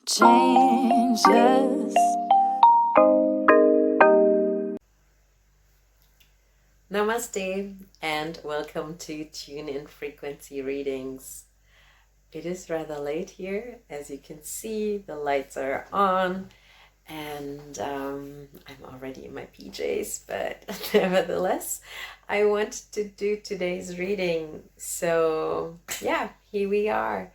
changes. Namaste and welcome to Tune In Frequency Readings. It is rather late here. As you can see, the lights are on and I'm already in my PJs, but nevertheless, I want to do today's reading. So yeah, here we are.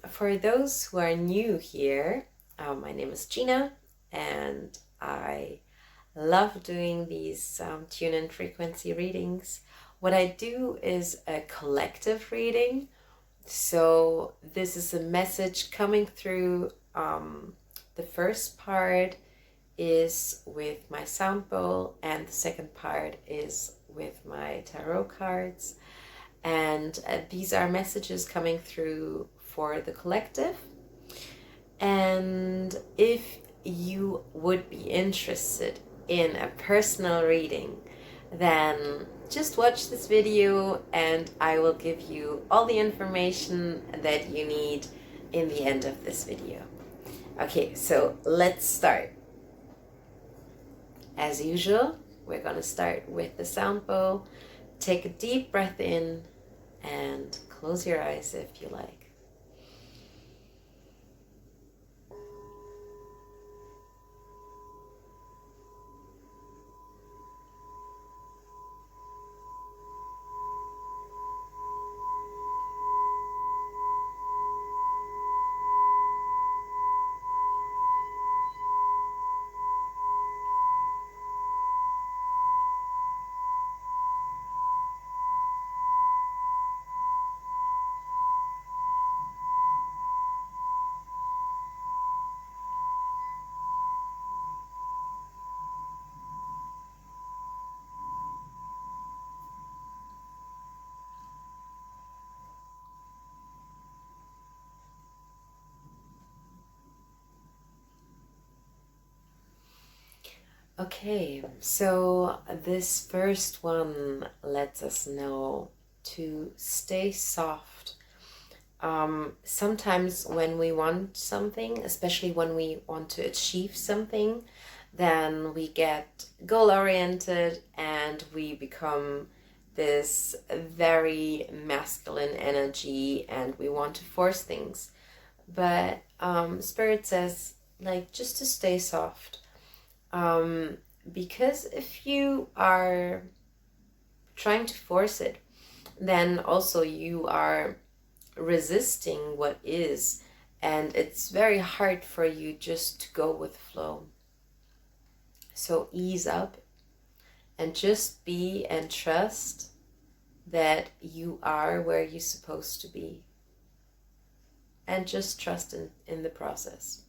For those who are new here, my name is Jeena and I love doing these tune-in frequency readings. What I do is a collective reading. So this is a message coming through. The first part is with my sound bowl and the second part is with my tarot cards. And these are messages coming through for the collective. And if you would be interested in a personal reading, then just watch this video and I will give you all the information that you need in the end of this video. Okay, so let's start. As usual, we're going to start with the sound bowl. Take a deep breath in and close your eyes if you like. Okay, so this first one lets us know to stay soft. Sometimes when we want something, especially when we want to achieve something, then we get goal-oriented and we become this very masculine energy and we want to force things. But Spirit says, like, just to stay soft. Because if you are trying to force it, then also you are resisting what is, and it's very hard for you just to go with flow. So ease up and just be and trust that you are where you're supposed to be, and just trust in the process.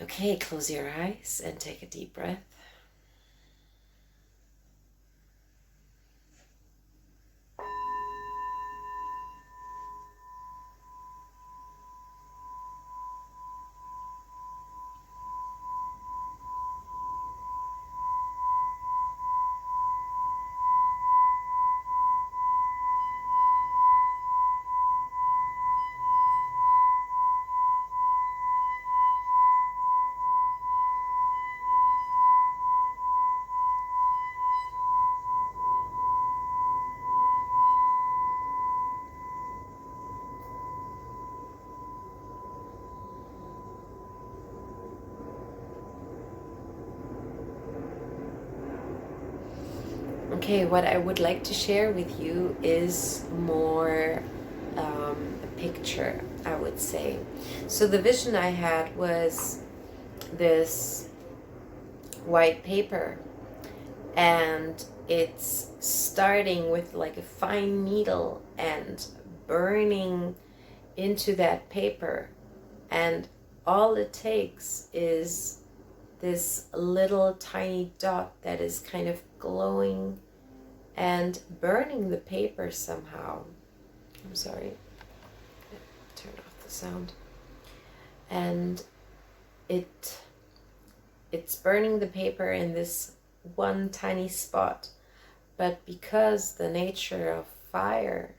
Okay, close your eyes and take a deep breath. Okay, what I would like to share with you is more a picture, I would say. So the vision I had was this white paper, and it's starting with like a fine needle and burning into that paper, and all it takes is this little tiny dot that is kind of glowing and burning the paper somehow. I'm sorry, turn off the sound. And it's burning the paper in this one tiny spot, but because the nature of fire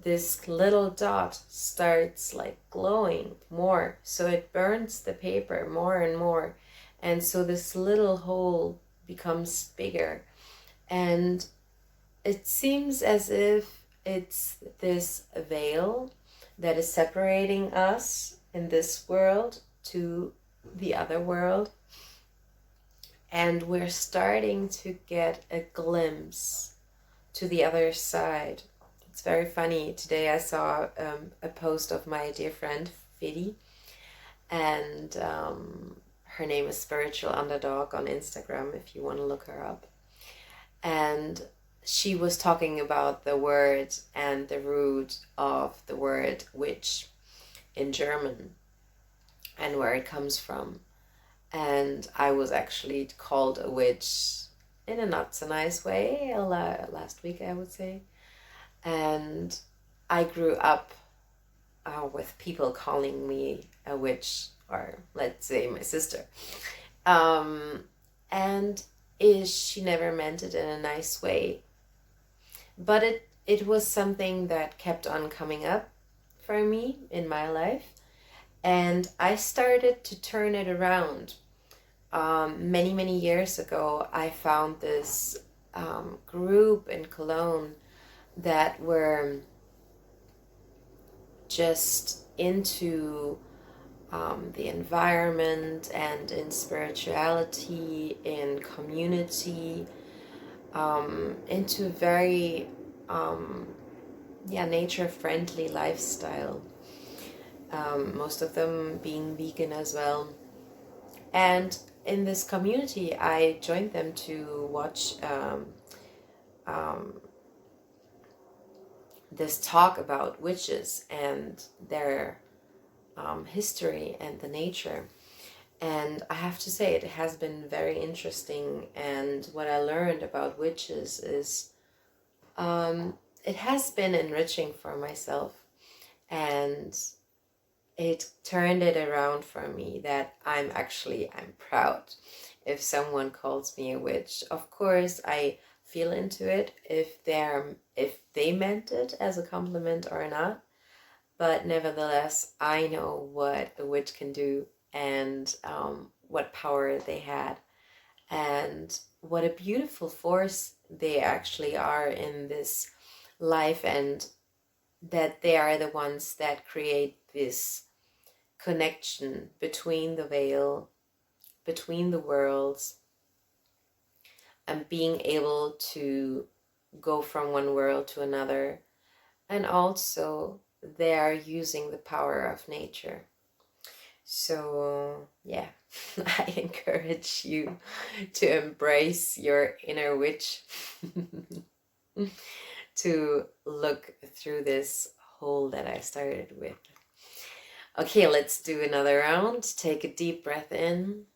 this little dot starts like glowing more. So it burns the paper more and more. And so this little hole becomes bigger. And it seems as if it's this veil that is separating us in this world to the other world. And we're starting to get a glimpse to the other side. It's very funny. Today I saw a post of my dear friend Freddy, and her name is Spiritual Underdog on Instagram if you want to look her up. And she was talking about the word and the root of the word witch in German and where it comes from. And I was actually called a witch in a not so nice way last week, I would say. And I grew up with people calling me a witch, or let's say my sister. And she never meant it in a nice way. But it was something that kept on coming up for me in my life. And I started to turn it around. Many years ago, I found this group in Cologne that were just into the environment and in spirituality, in community, into very nature-friendly lifestyle. Most of them being vegan as well. And in this community, I joined them to watch this talk about witches and their history and the nature. And I have to say, it has been very interesting. And what I learned about witches is it has been enriching for myself. And it turned it around for me that I'm proud if someone calls me a witch. Of course, I feel into it if they meant it as a compliment or not. But nevertheless, I know what a witch can do and what power they had and what a beautiful force they actually are in this life, and that they are the ones that create this connection between the veil, between the worlds, and being able to go from one world to another. And also they are using the power of nature. So yeah, I encourage you to embrace your inner witch, to look through this hole that I started with. Okay, let's do another round. Take a deep breath in.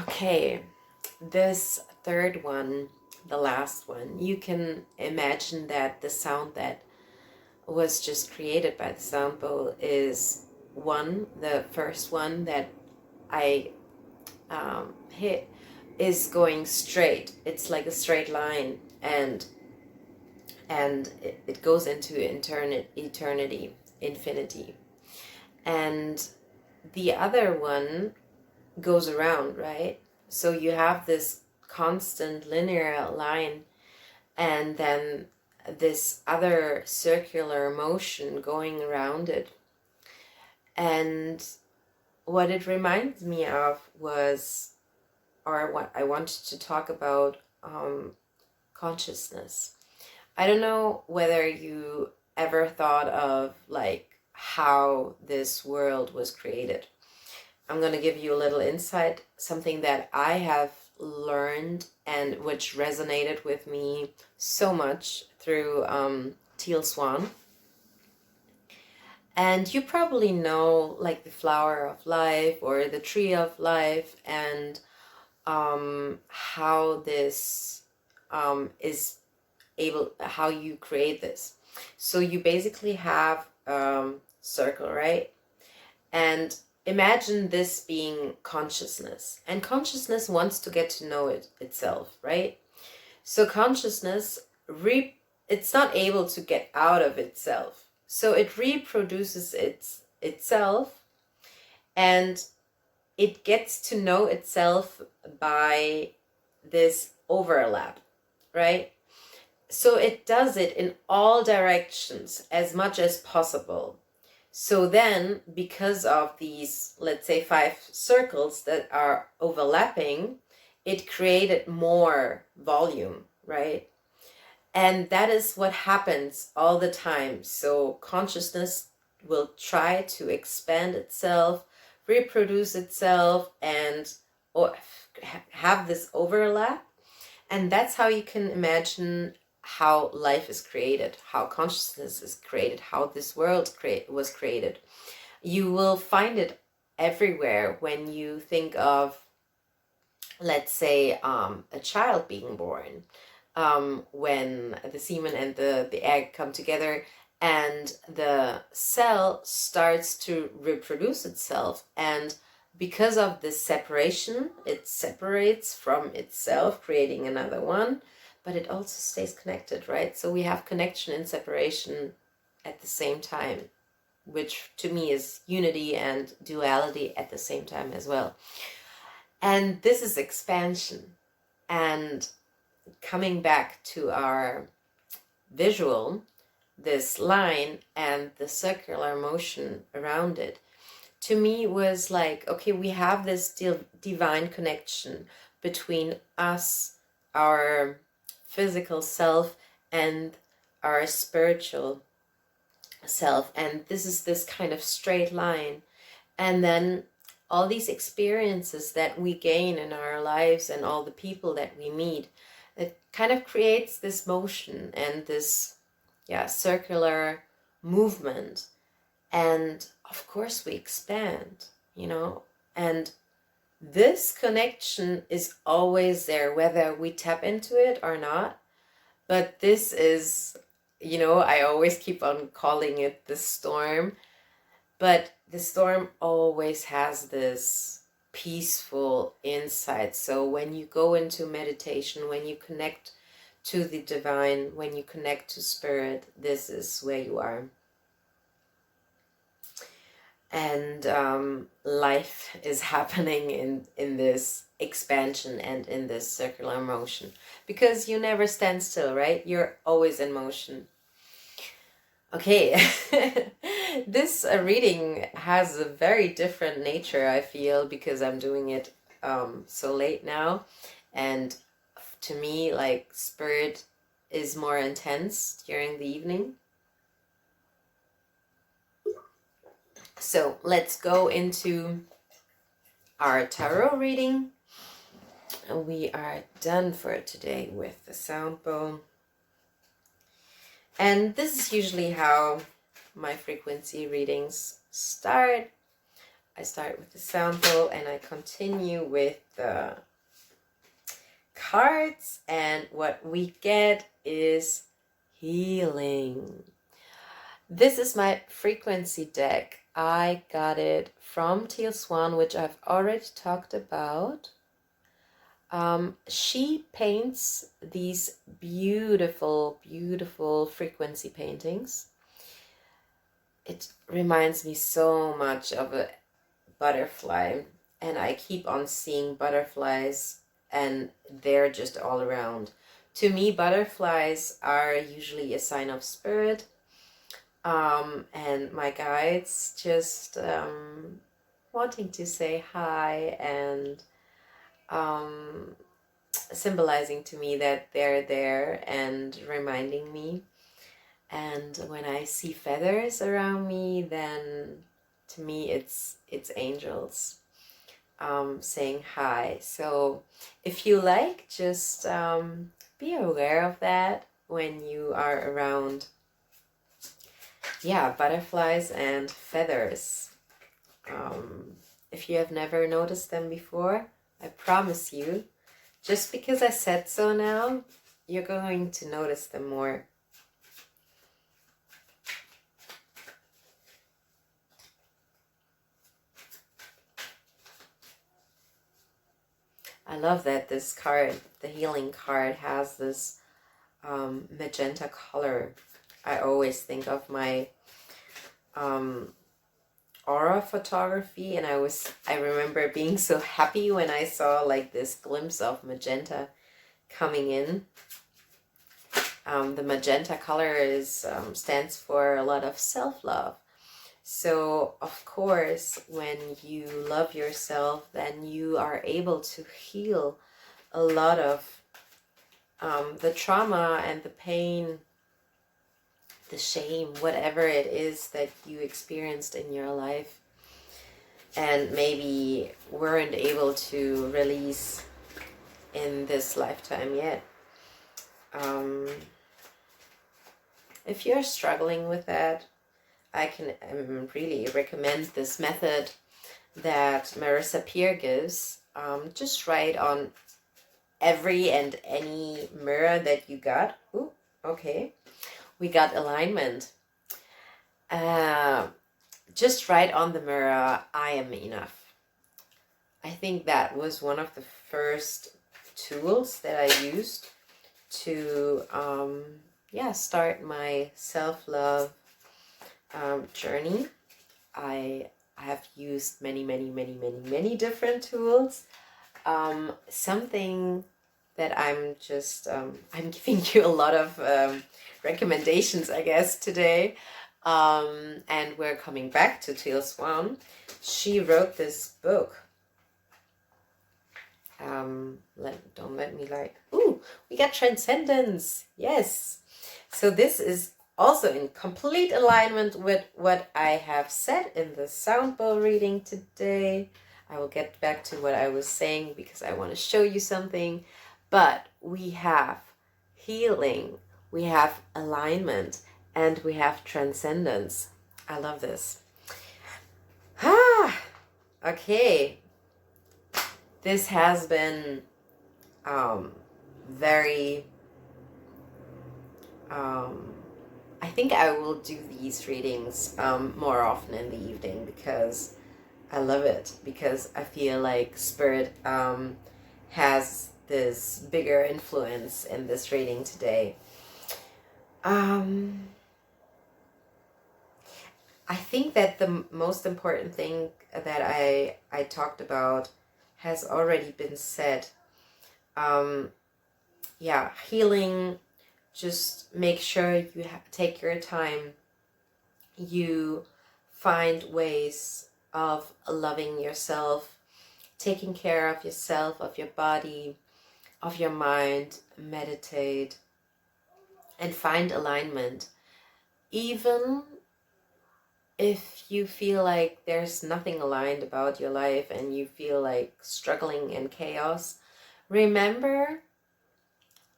Okay, this third one, the last one, you can imagine that the sound that was just created by the sound bowl is the first one that I hit is going straight. It's like a straight line, and it goes into eternity, infinity. And the other one goes around, right? So you have this constant linear line, and then this other circular motion going around it. And what it reminds me of was, or what I wanted to talk about, consciousness. I don't know whether you ever thought of like how this world was created. I'm going to give you a little insight, something that I have learned and which resonated with me so much through Teal Swan. And you probably know like the flower of life or the tree of life, and how this is able, how you create this. So you basically have circle, right? And imagine this being consciousness, and consciousness wants to get to know itself, right? So consciousness it's not able to get out of itself, so it reproduces itself, and it gets to know itself by this overlap, right? So it does it in all directions as much as possible. So then, because of these, let's say, 5 circles that are overlapping, it created more volume, right? And that is what happens all the time. So consciousness will try to expand itself, reproduce itself, and have this overlap. And that's how you can imagine how life is created, how consciousness is created, how this world was created. You will find it everywhere when you think of, let's say, a child being born. When the semen and the egg come together, and the cell starts to reproduce itself, and because of this separation, it separates from itself, creating another one, but it also stays connected, right? So we have connection and separation at the same time, which to me is unity and duality at the same time as well. And this is expansion. And coming back to our visual, this line and the circular motion around it, to me was like, okay, we have this divine connection between us, our physical self, and our spiritual self. And this is this kind of straight line. And then all these experiences that we gain in our lives and all the people that we meet, it kind of creates this motion and this circular movement. And of course we expand, and this connection is always there, whether we tap into it or not. But this is, I always keep on calling it the storm, but the storm always has this peaceful insight. So when you go into meditation, when you connect to the divine, when you connect to spirit, this is where you are. And life is happening in this expansion and in this circular motion, because you never stand still, right? You're always in motion. Okay, this reading has a very different nature, I feel, because I'm doing it so late now, and to me, like, spirit is more intense during the evening. So let's go into our tarot reading. We are done for today with the sound bowl. And this is usually how my frequency readings start. I start with the sound bowl and I continue with the cards, and what we get is healing. This is my frequency deck. I got it from Teal Swan, which I've already talked about. She paints these beautiful, beautiful frequency paintings. It reminds me so much of a butterfly, and I keep on seeing butterflies, and they're just all around. To me, butterflies are usually a sign of spirit. And my guides just wanting to say hi and symbolizing to me that they're there and reminding me. And when I see feathers around me, then to me it's angels. saying hi. So if you like, just be aware of that when you are around, yeah, butterflies and feathers. If you have never noticed them before, I promise you, just because I said so now, you're going to notice them more. I love that this card, the healing card, has this magenta color. I always think of my aura photography, and I remember being so happy when I saw like this glimpse of magenta coming in. The magenta color stands for a lot of self-love. So of course, when you love yourself, then you are able to heal a lot of the trauma and the pain, the shame, whatever it is that you experienced in your life and maybe weren't able to release in this lifetime yet. If you're struggling with that, I can really recommend this method that Marissa Peer gives. Just write on every and any mirror that you got. Ooh, okay. We got alignment. Just write on the mirror, I am enough. I think that was one of the first tools that I used to start my self-love journey. I have used many different tools. Something that I'm giving you a lot of recommendations, I guess, today. And we're coming back to Teal Swan. She wrote this book. Don't let me like, ooh, we got Transcendence. Yes. So this is also in complete alignment with what I have said in the sound bowl reading today. I will get back to what I was saying because I want to show you something. But we have healing, we have alignment, and we have transcendence. I love this. Okay. This has been very... I think I will do these readings more often in the evening because I love it. Because I feel like Spirit has this bigger influence in this reading today. I think that the most important thing that I talked about has already been said. Healing, just make sure you take your time. You find ways of loving yourself, taking care of yourself, of your body, of your mind. Meditate and find alignment. Even if you feel like there's nothing aligned about your life and you feel like struggling in chaos, remember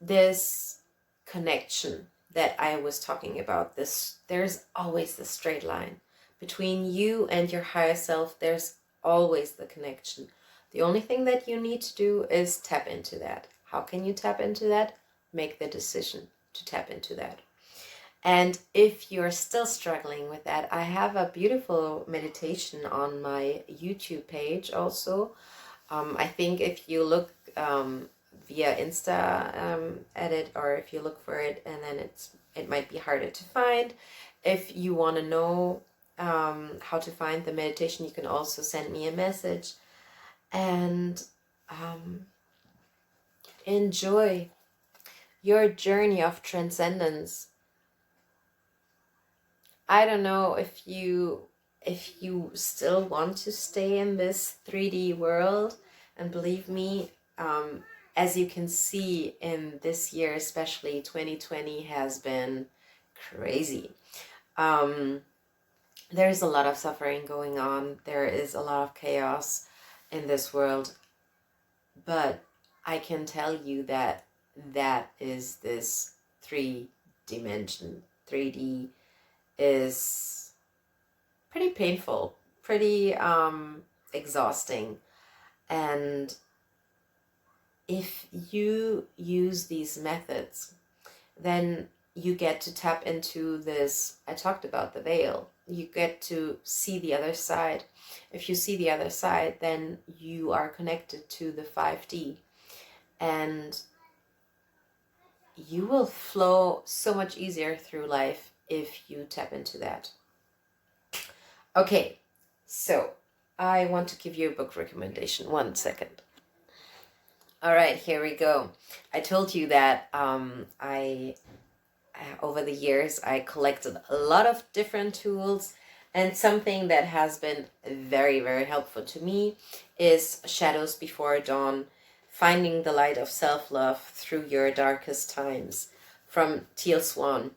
this connection that I was talking about. There's always the straight line between you and your higher self. There's always the connection. The only thing that you need to do is tap into that. How can you tap into that? Make the decision to tap into that. And if you're still struggling with that, I have a beautiful meditation on my YouTube page also. I think if you look via Insta at it, or if you look for it, and then it might be harder to find. If you want to know how to find the meditation, you can also send me a message. And enjoy your journey of transcendence. I don't know if you still want to stay in this 3D world, and believe me, as you can see in this year, especially 2020 has been crazy. There's a lot of suffering going on. There is a lot of chaos. in this world, but I can tell you that that is this 3D. 3D is pretty painful, pretty exhausting. And if you use these methods, then you get to tap into this. I talked about the veil. You get to see the other side. If you see the other side, then you are connected to the 5D, and you will flow so much easier through life if you tap into that. Okay, so I want to give you a book recommendation. 1 second. All right, here we go. I told you that over the years, I collected a lot of different tools, and something that has been very, very helpful to me is Shadows Before Dawn, Finding the Light of Self-Love Through Your Darkest Times, from Teal Swan.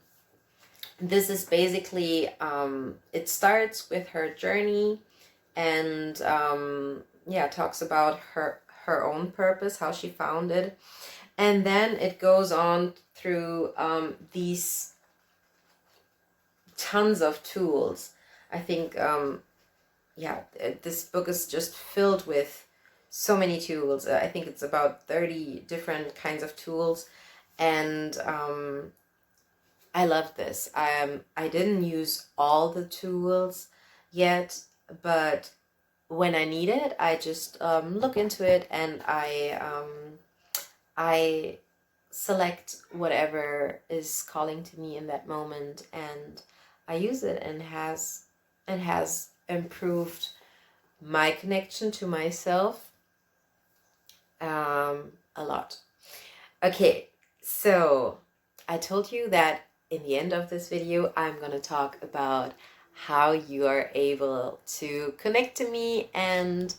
This is basically, it starts with her journey, and talks about her own purpose, how she found it. And then it goes on through these tons of tools. I think, this book is just filled with so many tools. I think it's about 30 different kinds of tools. And I love this. I didn't use all the tools yet, but when I need it, I just look into it, and I select whatever is calling to me in that moment, and I use it, and has improved my connection to myself a lot. Okay, so I told you that in the end of this video, I'm going to talk about how you are able to connect to me and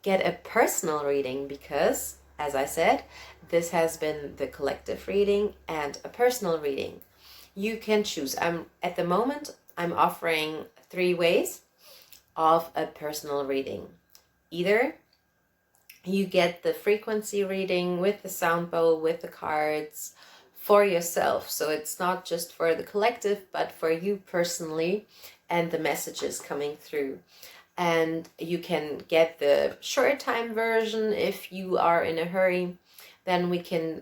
get a personal reading, because, as I said, this has been the collective reading and a personal reading. You can choose. At the moment, I'm offering 3 ways of a personal reading. Either you get the frequency reading with the sound bowl, with the cards, for yourself. So it's not just for the collective, but for you personally, and the messages coming through. And you can get the short time version if you are in a hurry. Then we can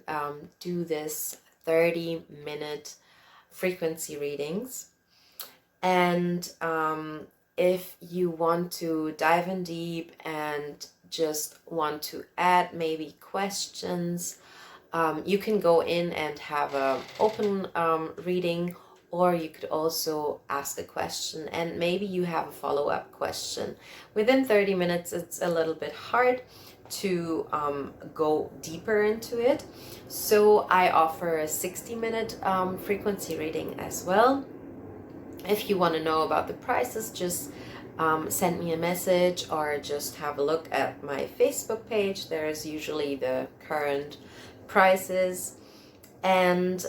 do this 30-minute frequency readings. And if you want to dive in deep and just want to add maybe questions, you can go in and have an open reading, or you could also ask a question, and maybe you have a follow-up question. Within 30 minutes, it's a little bit hard to go deeper into it. So I offer a 60-minute frequency reading as well. If you want to know about the prices, just send me a message, or just have a look at my Facebook page. There's usually the current prices. And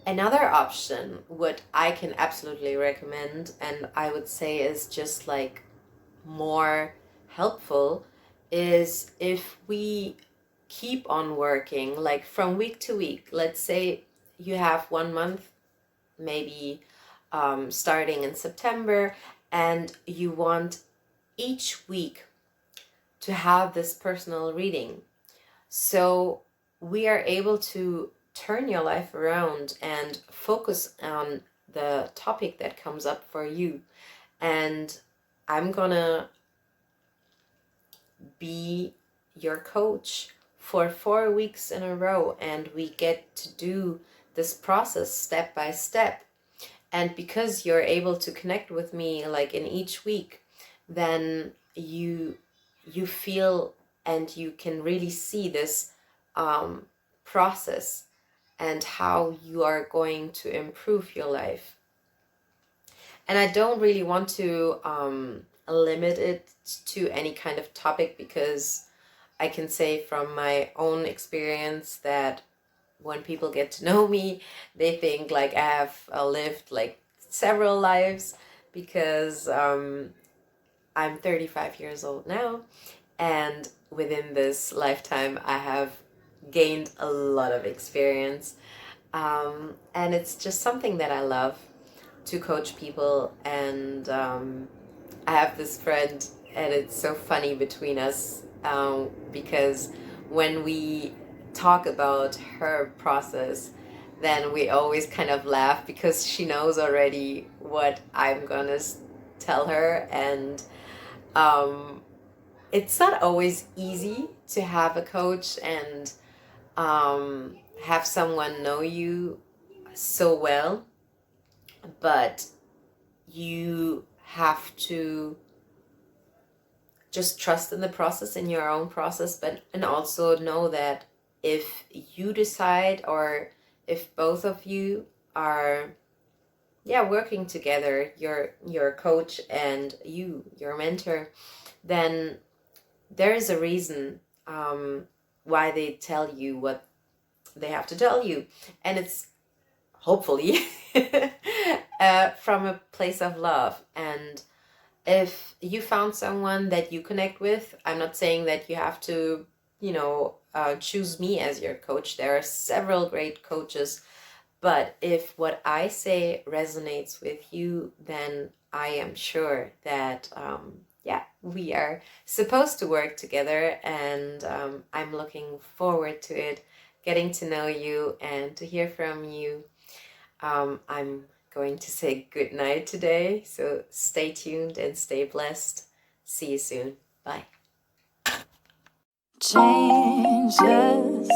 another option, what I can absolutely recommend, and I would say is just like more helpful, is if we keep on working like from week to week. Let's say you have 1 month, maybe starting in September, and you want each week to have this personal reading. So we are able to turn your life around and focus on the topic that comes up for you. And I'm gonna be your coach for 4 weeks in a row, and we get to do this process step by step. And because you're able to connect with me like in each week, then you feel and you can really see this process and how you are going to improve your life. And I don't really want to limit it to any kind of topic, because I can say from my own experience that when people get to know me, they think like I have lived like several lives, because I'm 35 years old now, and within this lifetime, I have gained a lot of experience. And it's just something that I love to coach people. And I have this friend, and it's so funny between us because when we talk about her process, then we always kind of laugh because she knows already what I'm gonna tell her. And um, it's not always easy to have a coach and have someone know you so well, but you have to just trust in the process, in your own process, but and also know that if you decide, or if both of you are working together, your coach and your mentor, then there is a reason why they tell you what they have to tell you, and it's hopefully from a place of love. And if you found someone that you connect with, I'm not saying that you have to, choose me as your coach. There are several great coaches, but if what I say resonates with you, then I am sure that, we are supposed to work together. And I'm looking forward to it, getting to know you and to hear from you. I'm going to say good night today, so stay tuned and stay blessed. See you soon. Bye. Changes